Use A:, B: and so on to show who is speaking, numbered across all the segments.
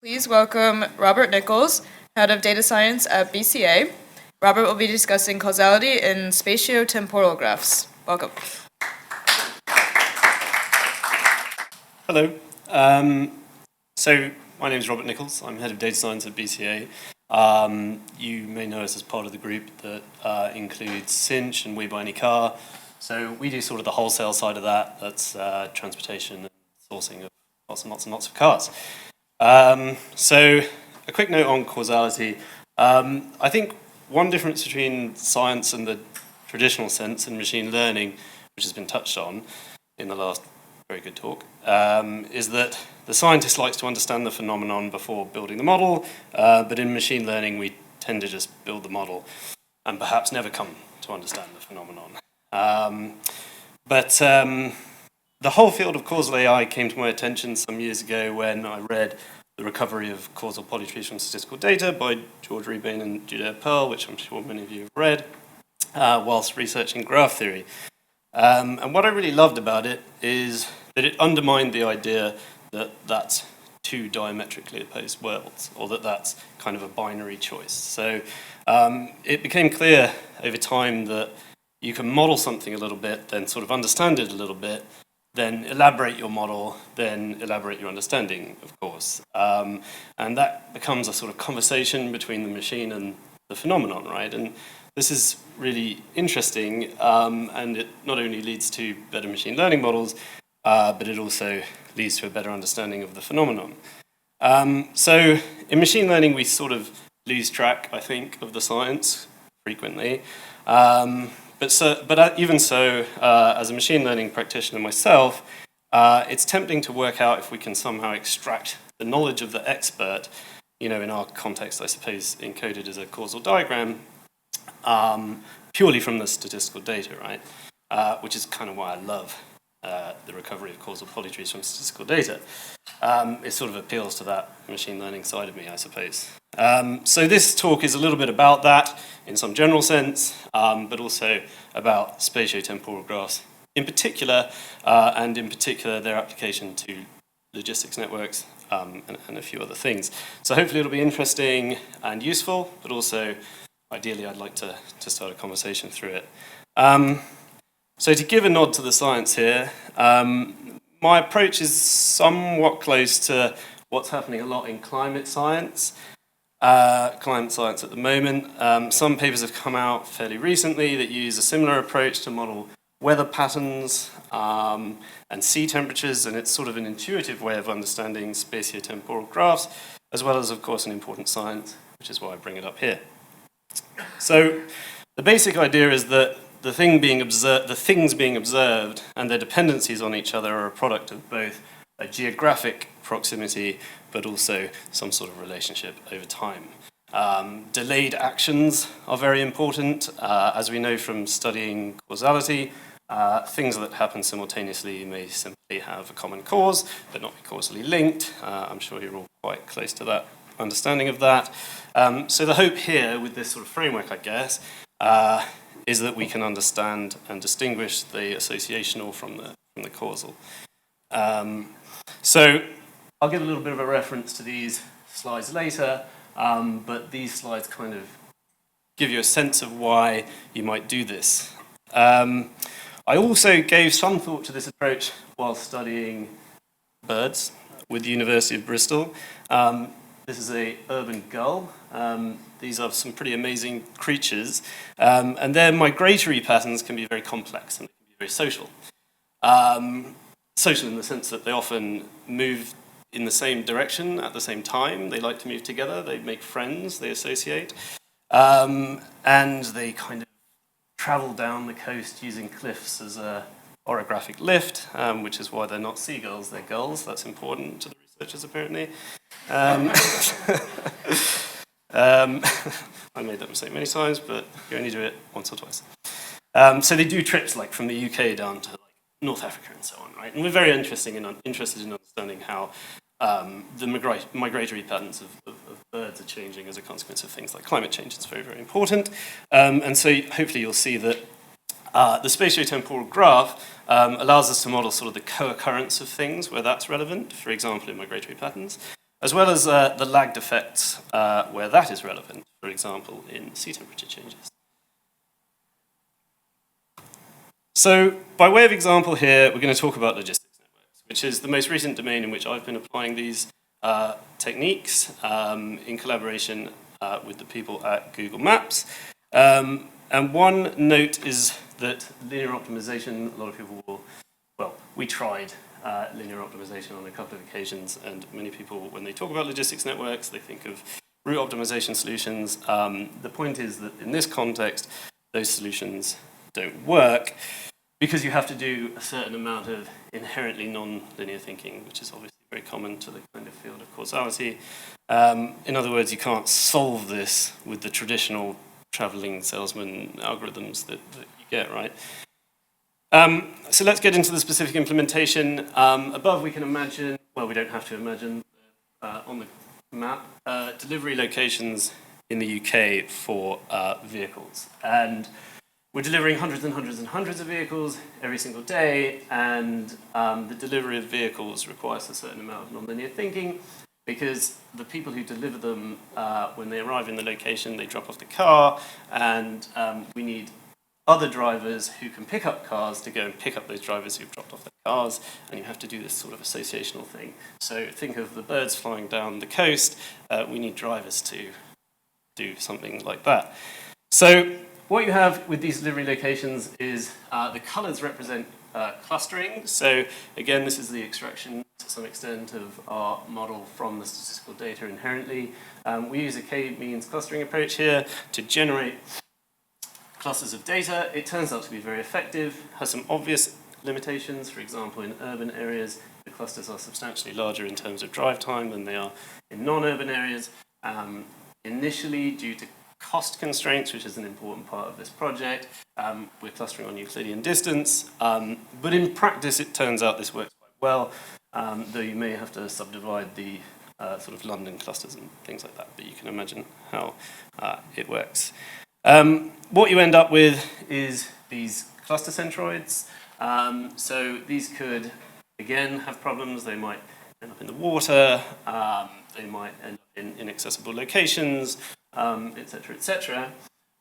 A: Please welcome Robert Nicholls, Head of Data Science at BCA. Robert will be discussing causality in spatio-temporal graphs. Welcome.
B: Hello. So my name is Robert Nicholls. I'm Head of Data Science at BCA. You may know us as part of the group that includes Cinch and We Buy Any Car. So we do sort of the wholesale side of that. That's transportation and sourcing of lots and lots and lots of cars. So a quick note on causality. I think one difference between science and the traditional sense in machine learning, which has been touched on in the last very good talk, is that the scientist likes to understand the phenomenon before building the model, but in machine learning we tend to just build the model and perhaps never come to understand the phenomenon. But the whole field of causal AI came to my attention some years ago when I read The Recovery of Causal Polytrees from Statistical Data by George Rebane and Judea Pearl, which I'm sure many of you have read, whilst researching graph theory. And what I really loved about it is that it undermined the idea that that's two diametrically opposed worlds, or that that's kind of a binary choice. So it became clear over time that you can model something a little bit, then sort of understand it a little bit, then elaborate your model, then elaborate your understanding, of course. And that becomes a sort of conversation between the machine and the phenomenon, right? And this is really interesting, and it not only leads to better machine learning models, but it also leads to a better understanding of the phenomenon. So in machine learning, we sort of lose track, I think, of the science frequently. But even so, as a machine learning practitioner myself, it's tempting to work out if we can somehow extract the knowledge of the expert, in our context, I suppose, encoded as a causal diagram, purely from the statistical data, right? Which is kind of why I love the recovery of causal polytrees from statistical data. It sort of appeals to that machine learning side of me, I suppose. So this talk is a little bit about that in some general sense, but also about spatio-temporal graphs in particular, and in particular their application to logistics networks and a few other things. So hopefully it'll be interesting and useful, but also ideally I'd like to start a conversation through it. So to give a nod to the science here, my approach is somewhat close to what's happening a lot in climate science at the moment. Some papers have come out fairly recently that use a similar approach to model weather patterns and sea temperatures, and it's sort of an intuitive way of understanding spatio-temporal graphs, as well as, of course, an important science, which is why I bring it up here. So the basic idea is that the things being observed and their dependencies on each other are a product of both a geographic proximity but also some sort of relationship over time. Delayed actions are very important. As we know from studying causality, things that happen simultaneously may simply have a common cause but not be causally linked. I'm sure you're all quite close to that understanding of that. So the hope here with this sort of framework, I guess, is that we can understand and distinguish the associational from the causal. So I'll give a little bit of a reference to these slides later, but these slides kind of give you a sense of why you might do this. I also gave some thought to this approach while studying birds with the University of Bristol. This is an urban gull. These are some pretty amazing creatures, and their migratory patterns can be very complex and they can be very social. Social in the sense that they often move in the same direction at the same time. They like to move together, they make friends, they associate, and they kind of travel down the coast using cliffs as a orographic lift, which is why they're not seagulls, they're gulls. That's important to the researchers, apparently. I made that mistake many times, but you only do it once or twice. So they do trips like from the UK down to like North Africa and so on, right? And we're very interested in understanding how the migratory patterns of birds are changing as a consequence of things like climate change. It's very, very important. And so hopefully you'll see that the spatio-temporal graph allows us to model sort of the co-occurrence of things where that's relevant, for example, in migratory patterns, as well as the lagged effects where that is relevant, for example, in sea temperature changes. So, by way of example here, we're going to talk about logistics networks, which is the most recent domain in which I've been applying these techniques in collaboration with the people at Google Maps. And one note is that linear optimization, a lot of people will, well, we tried linear optimization on a couple of occasions, and many people, when they talk about logistics networks, they think of route optimization solutions. The point is that in this context, those solutions don't work because you have to do a certain amount of inherently non-linear thinking, which is obviously very common to the kind of field of causality. In other words, you can't solve this with the traditional traveling salesman algorithms that you get, right? So let's get into the specific implementation. Above we can imagine, well, we don't have to imagine, on the map, delivery locations in the UK for vehicles. And we're delivering hundreds and hundreds and hundreds of vehicles every single day, and the delivery of vehicles requires a certain amount of nonlinear thinking, because the people who deliver them, when they arrive in the location, they drop off the car, and we need other drivers who can pick up cars to go and pick up those drivers who've dropped off their cars, and you have to do this sort of associational thing. So think of the birds flying down the coast. We need drivers to do something like that. So what you have with these delivery locations is the colors represent clustering. So again, this is the extraction to some extent of our model from the statistical data inherently. We use a k-means clustering approach here to generate clusters of data. It turns out to be very effective, has some obvious limitations. For example, in urban areas, the clusters are substantially larger in terms of drive time than they are in non-urban areas. Initially, due to cost constraints, which is an important part of this project, we're clustering on Euclidean distance. But in practice, it turns out this works quite well, though you may have to subdivide the sort of London clusters and things like that, but you can imagine how it works. What you end up with is these cluster centroids. So these could, again, have problems. They might end up in the water, they might end up in inaccessible locations, etc., etc.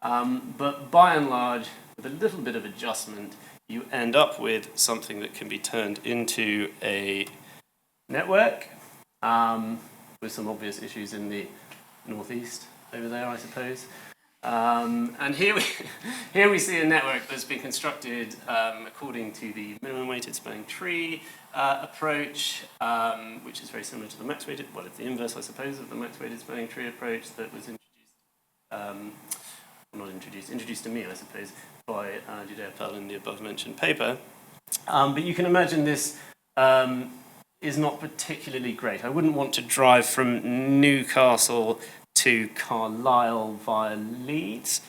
B: But by and large, with a little bit of adjustment, you end up with something that can be turned into a network with some obvious issues in the northeast over there, I suppose. And here we see a network that's been constructed according to the minimum weighted spanning tree approach, which is very similar to the max weighted, well, it's the inverse, I suppose, of the max weighted spanning tree approach that was introduced to me, I suppose, by Judea Pell in the above mentioned paper. But you can imagine this is not particularly great. I wouldn't want to drive from Newcastle to Carlisle via Leeds,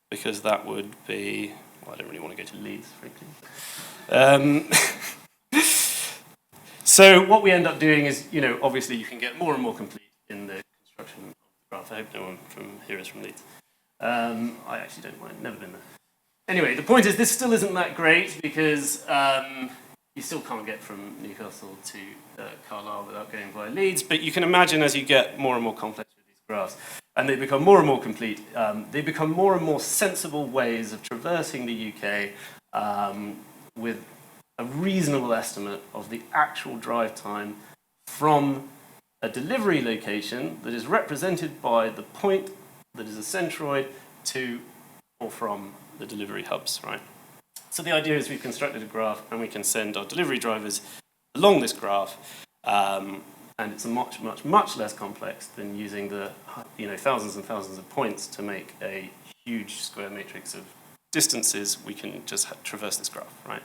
B: because that would be, well, I don't really want to go to Leeds, frankly. So what we end up doing is, obviously you can get more and more complete in the construction of the graph. I hope no one from here is from Leeds. I actually don't mind, never been there. Anyway, the point is this still isn't that great because you still can't get from Newcastle to Carlisle without going via Leeds, but you can imagine as you get more and more complex with these graphs, and they become more and more complete, they become more and more sensible ways of traversing the UK with a reasonable estimate of the actual drive time from a delivery location that is represented by the point that is a centroid to or from the delivery hubs, right? So the idea is we've constructed a graph and we can send our delivery drivers along this graph, and it's much, much, much less complex than using the thousands and thousands of points to make a huge square matrix of distances. We can just traverse this graph, right?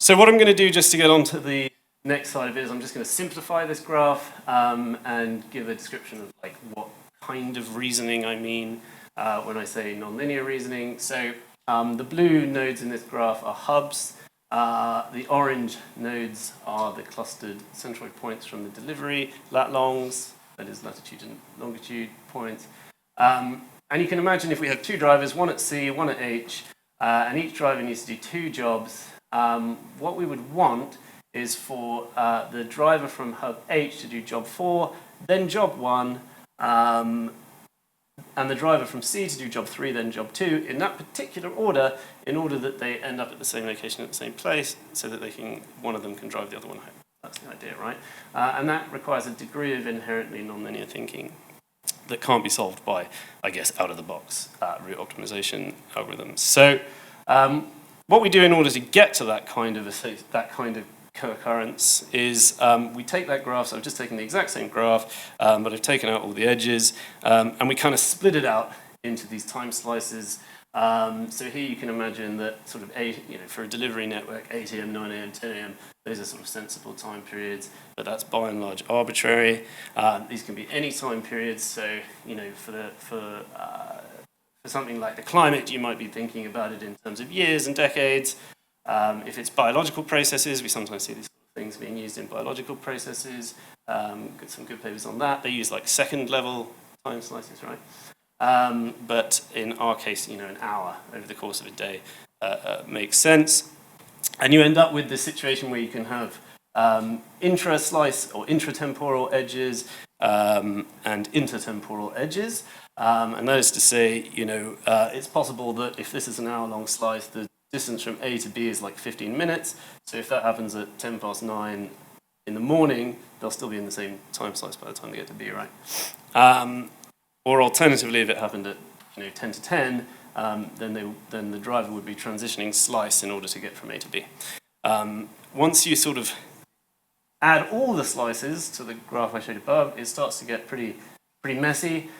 B: So what I'm going to do just to get on to the next slide of it is I'm just going to simplify this graph and give a description of what kind of reasoning I mean when I say nonlinear reasoning. So the blue nodes in this graph are hubs. The orange nodes are the clustered centroid points from the delivery lat longs, that is latitude and longitude points. And you can imagine if we have two drivers, one at C, one at H, and each driver needs to do two jobs, what we would want is for the driver from hub H to do job 4, then job 1, and the driver from C to do job 3, then job 2, in that particular order, in order that they end up at the same location at the same place, so that one of them can drive the other one home. That's the idea, right? And that requires a degree of inherently nonlinear thinking that can't be solved by, I guess, out-of-the-box route optimization algorithms. So what we do in order to get to that kind of co-occurrence is we take that graph, so I've just taken the exact same graph, but I've taken out all the edges, and we kind of split it out into these time slices. So here you can imagine that sort of for a delivery network, 8 a.m., 9 a.m., 10 a.m., those are sort of sensible time periods, but that's by and large arbitrary. These can be any time periods, so for something like the climate, you might be thinking about it in terms of years and decades. If it's biological processes, we sometimes see these sort of things being used in biological processes. Got some good papers on that. They use like second level time slices, right? But in our case, an hour over the course of a day makes sense. And you end up with this situation where you can have intra-slice or intratemporal edges and intertemporal edges. And that is to say, it's possible that if this is an hour-long slice, the distance from A to B is like 15 minutes. So if that happens at 9:10 in the morning, they'll still be in the same time slice by the time they get to B, right? Or alternatively, if it happened at 10 to 10, then the driver would be transitioning slice in order to get from A to B. Once you sort of add all the slices to the graph I showed above, it starts to get pretty messy.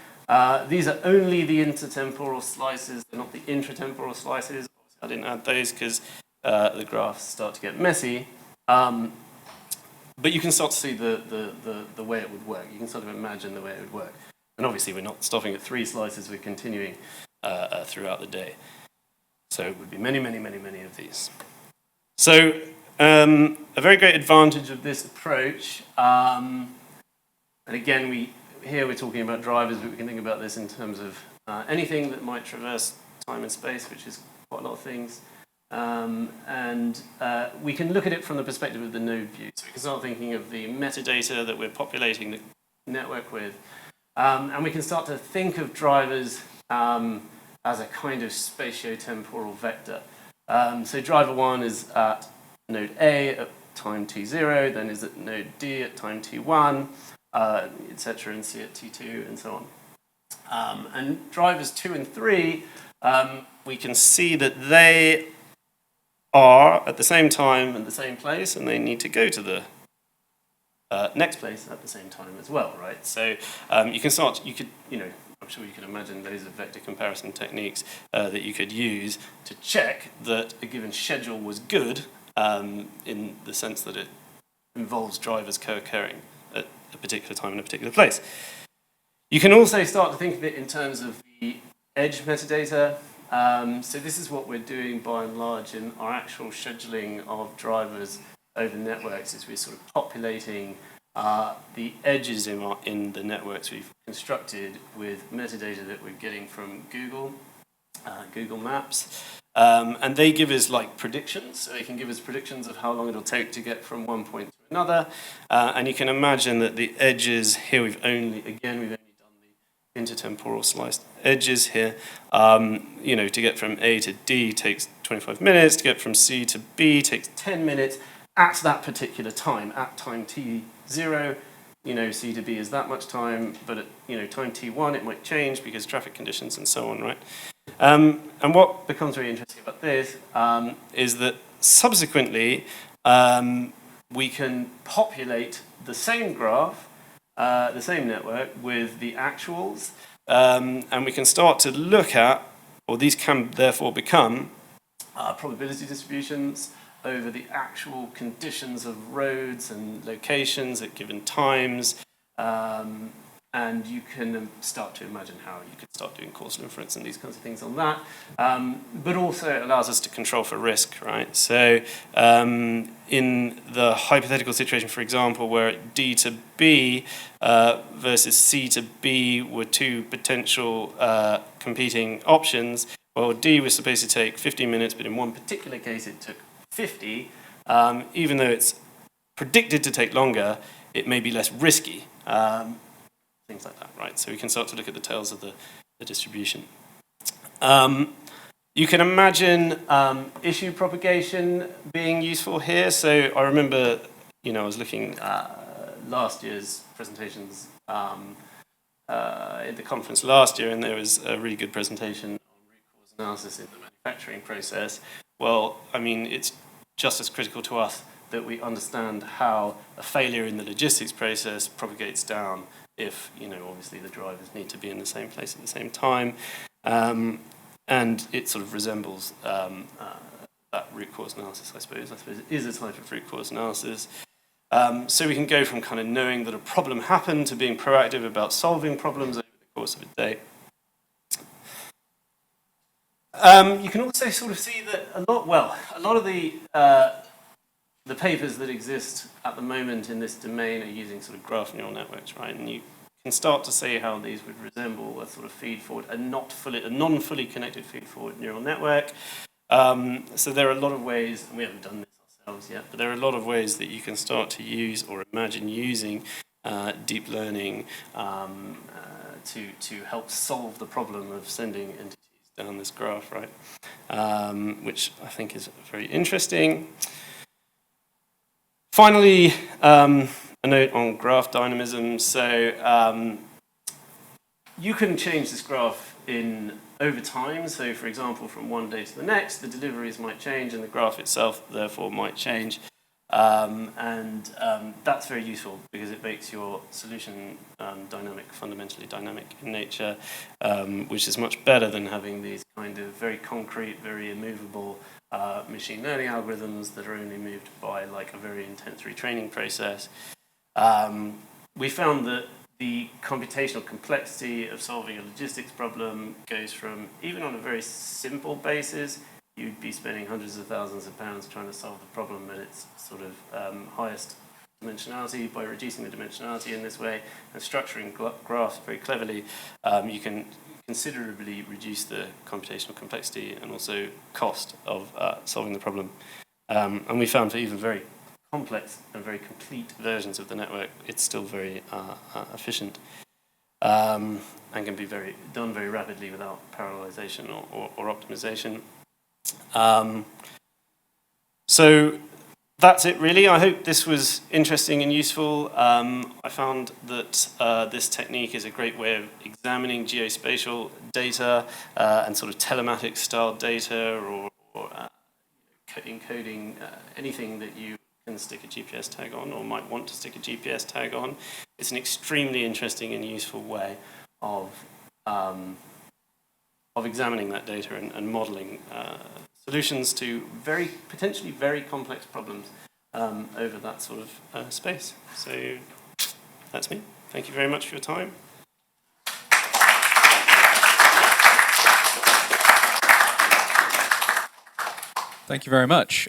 B: These are only the intertemporal slices, they're not the intratemporal slices. I didn't add those because the graphs start to get messy. But you can start to see the way it would work. You can sort of imagine the way it would work. And obviously, we're not stopping at 3 slices, we're continuing throughout the day. So it would be many, many, many, many of these. So a very great advantage of this approach, and again, here we're talking about drivers, but we can think about this in terms of anything that might traverse time and space, which is quite a lot of things. And we can look at it from the perspective of the node view. So we can start thinking of the metadata that we're populating the network with. And we can start to think of drivers as a kind of spatio-temporal vector. So driver 1 is at node A at time t0, then is at node D at time t1, etc., and C at t2, and so on. And drivers 2 and 3, we can see that they are at the same time and the same place, and they need to go to the next place at the same time as well, right? So I'm sure you can imagine those are vector comparison techniques that you could use to check that a given schedule was good in the sense that it involves drivers co-occurring at a particular time in a particular place. You can also start to think of it in terms of the edge metadata. So this is what we're doing by and large in our actual scheduling of drivers over networks, is we're sort of populating the edges in the networks we've constructed with metadata that we're getting from Google Maps. And they give us like predictions, so they can give us predictions of how long it'll take to get from one point to another. And you can imagine that the edges here, we've only done the intertemporal sliced edges here. To get from A to D takes 25 minutes, to get from C to B takes 10 minutes at that particular time, at time t0. C to B is that much time, but at time t1 it might change because traffic conditions and so on, right? And what becomes really interesting about this is that subsequently we can populate the same graph, the same network with the actuals, and we can start to look at, or these can therefore become probability distributions over the actual conditions of roads and locations at given times, and you can start to imagine how you could start doing causal inference and these kinds of things on that. But also it allows us to control for risk, right? So in the hypothetical situation, for example, where D to B versus C to B were two potential competing options, well, D was supposed to take 15 minutes, but in one particular case it took 50, even though it's predicted to take longer, it may be less risky. Things like that, right? So we can start to look at the tails of the distribution. You can imagine issue propagation being useful here. So I remember, I was looking at last year's presentations at the conference last year, and there was a really good presentation on root cause analysis in the manufacturing process. Well, I mean, it's just as critical to us that we understand how a failure in the logistics process propagates down if, obviously the drivers need to be in the same place at the same time. And it sort of resembles that root cause analysis, I suppose. It is a type of root cause analysis. So we can go from kind of knowing that a problem happened to being proactive about solving problems over the course of a day. You can also sort of see that a lot of the papers that exist at the moment in this domain are using sort of graph neural networks, right? And you can start to see how these would resemble a sort of feed-forward, a non-fully connected feed-forward neural network. So there are a lot of ways, and we haven't done this ourselves yet, but there are a lot of ways that you can start to use or imagine using deep learning to help solve the problem of sending entities down this graph, right? Which I think is very interesting. Finally, a note on graph dynamism. So you can change this graph over time. So for example, from one day to the next, the deliveries might change and the graph itself therefore might change. That's very useful because it makes your solution fundamentally dynamic in nature, which is much better than having these kind of very concrete, very immovable machine learning algorithms that are only moved by like a very intense retraining process. We found that the computational complexity of solving a logistics problem goes from, even on a very simple basis, you'd be spending hundreds of thousands of pounds trying to solve the problem at its sort of highest dimensionality. By reducing the dimensionality in this way and structuring graphs very cleverly, you can considerably reduce the computational complexity and also cost of solving the problem. And we found for even very complex and very complete versions of the network, it's still very efficient and can be done very rapidly without parallelization or optimization. So that's it really. I hope this was interesting and useful. I found that this technique is a great way of examining geospatial data and sort of telematic style data or encoding anything that you can stick a GPS tag on or might want to stick a GPS tag on. It's an extremely interesting and useful way of examining that data and modeling solutions to potentially very complex problems over that sort of space. So that's me. Thank you very much for your time.
C: Thank you very much.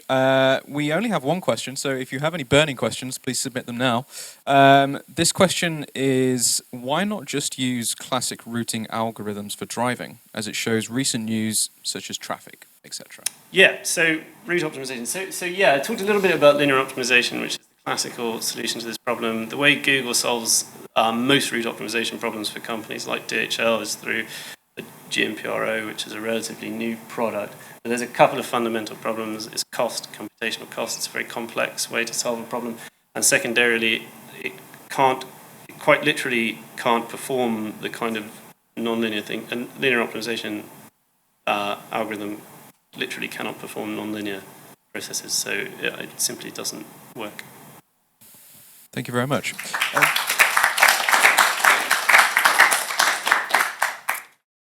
C: We only have one question, so if you have any burning questions, please submit them now. This question is, why not just use classic routing algorithms for driving, as it shows recent news such as traffic, etc.?
B: Yeah, so route optimization. So yeah, I talked a little bit about linear optimization, which is the classical solution to this problem. The way Google solves most route optimization problems for companies like DHL is through the GMPRO, which is a relatively new product. But there's a couple of fundamental problems. It's cost, computational cost. It's a very complex way to solve a problem. And secondarily, it quite literally can't perform the kind of nonlinear thing. And linear optimization algorithm literally cannot perform nonlinear processes. So it simply doesn't work.
C: Thank you very much.